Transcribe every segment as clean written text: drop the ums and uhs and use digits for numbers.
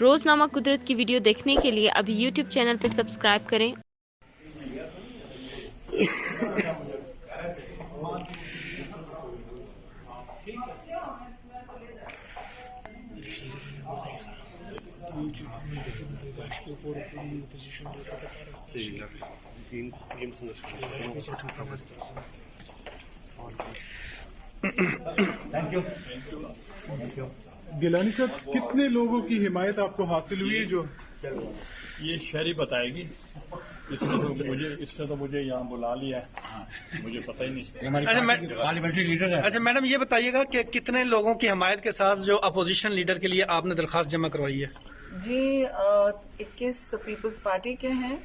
روزنامہ قدرت کی ویڈیو دیکھنے کے لیے ابھی یوٹیوب چینل پر سبسکرائب کریں۔ گیلانی صاحب، کتنے لوگوں کی حمایت آپ کو حاصل ہوئی ہے؟ جو یہ شہری بتائے گی، اس سے تو مجھے یہاں بلا لیا ہے، مجھے پتہ ہی نہیں۔ پارلیمنٹری لیڈر ہے۔ اچھا میڈم، یہ بتائیے گا کہ کتنے لوگوں کی حمایت کے ساتھ جو اپوزیشن لیڈر کے لیے آپ نے درخواست جمع کروائی ہے؟ جی 21 پیپلز پارٹی کے ہیں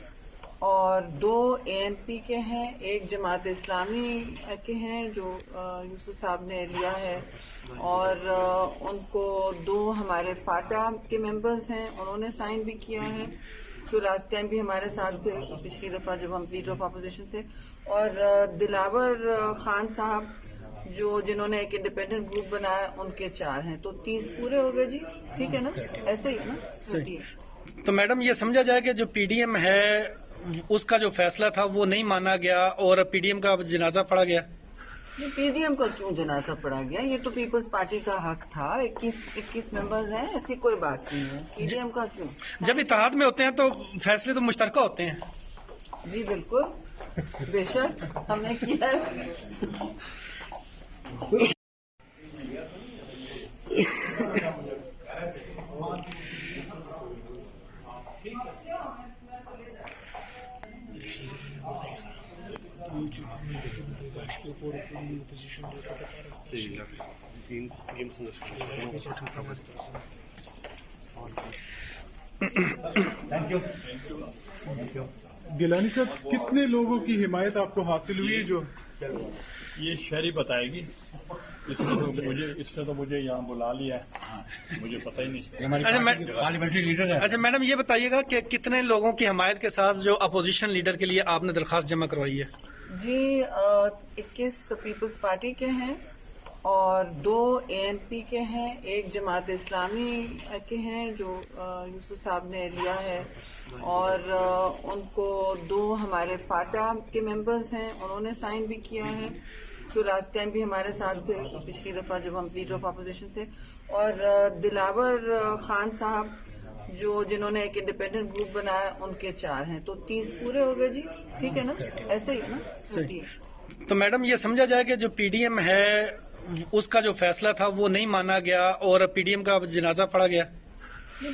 اور 2 ANP کے ہیں، ایک جماعت اسلامی کے ہیں جو یوسف صاحب نے لیا ہے، اور ان کو 2 ہمارے فاٹا کے ممبرز ہیں، انہوں نے سائن بھی کیا ہے، جو لاسٹ ٹائم بھی ہمارے ساتھ تھے پچھلی دفعہ جب ہم لیڈر آف اپوزیشن تھے، اور دلاور خان صاحب جنہوں نے ایک انڈیپینڈنٹ گروپ بنایا، ان کے 4 ہیں، تو 30 پورے ہو گئے۔ جی ٹھیک ہے نا، ایسے ہی ہے نا؟ صحیح۔ تو میڈم یہ سمجھا جائے کہ جو PDM ہے اس کا جو فیصلہ تھا وہ نہیں مانا گیا اور PDM کا جنازہ پڑا گیا؟ PDM کا کیوں جنازہ پڑا گیا؟ یہ تو پیپلز پارٹی کا حق تھا، 21 ممبرز ہیں، ایسی کوئی بات نہیں ہے۔ PDM کا کیوں؟ جب اتحاد میں ہوتے ہیں تو فیصلے تو مشترکہ ہوتے ہیں۔ جی بالکل، بے شک ہم نے کیا ہے۔ گیلانی صاحب، کتنے لوگوں کی حمایت آپ کو حاصل ہوئی ہے؟ جو یہ شہری بتائے گی، اس سے تو مجھے یہاں بلا لیا ہے، مجھے پتہ ہی نہیں۔ پارلیمنٹری لیڈر ہے۔ اچھا میڈم، یہ بتائیے گا کہ کتنے لوگوں کی حمایت کے ساتھ جو اپوزیشن لیڈر کے لیے آپ نے درخواست جمع کروائی ہے؟ جی 21 پیپلز پارٹی کے ہیں اور 2 ANP کے ہیں، ایک جماعت اسلامی کے ہیں جو یوسف صاحب نے لیا ہے، اور ان کو 2 ہمارے فاٹا کے ممبرز ہیں، انہوں نے سائن بھی کیا ہے، جو لاسٹ ٹائم بھی ہمارے ساتھ تھے پچھلی دفعہ جب ہم لیڈر آف اپوزیشن تھے، اور دلاور خان صاحب جنہوں نے ایک انڈیپینڈنٹ گروپ بنایا، ان کے 4 ہیں، تو 30 پورے ہو گئے۔ جی ٹھیک ہے نا، ایسے ہی ہے نا؟ صحیح۔ تو میڈم یہ سمجھا جائے کہ جو PDM ہے اس کا جو فیصلہ تھا وہ نہیں مانا گیا اور PDM کا جنازہ پڑا گیا؟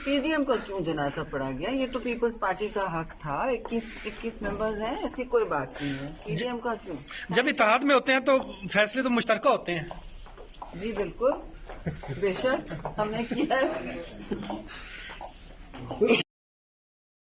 PDM کا کیوں جنازہ پڑا گیا؟ یہ تو پیپلز پارٹی کا حق تھا، 21 ممبرز ہیں، ایسی کوئی بات نہیں ہے۔ PDM کا کیوں؟ جب اتحاد میں ہوتے ہیں تو فیصلے تو مشترکہ ہوتے ہیں۔ جی بالکل، بے شک ہم نے کیا ہے۔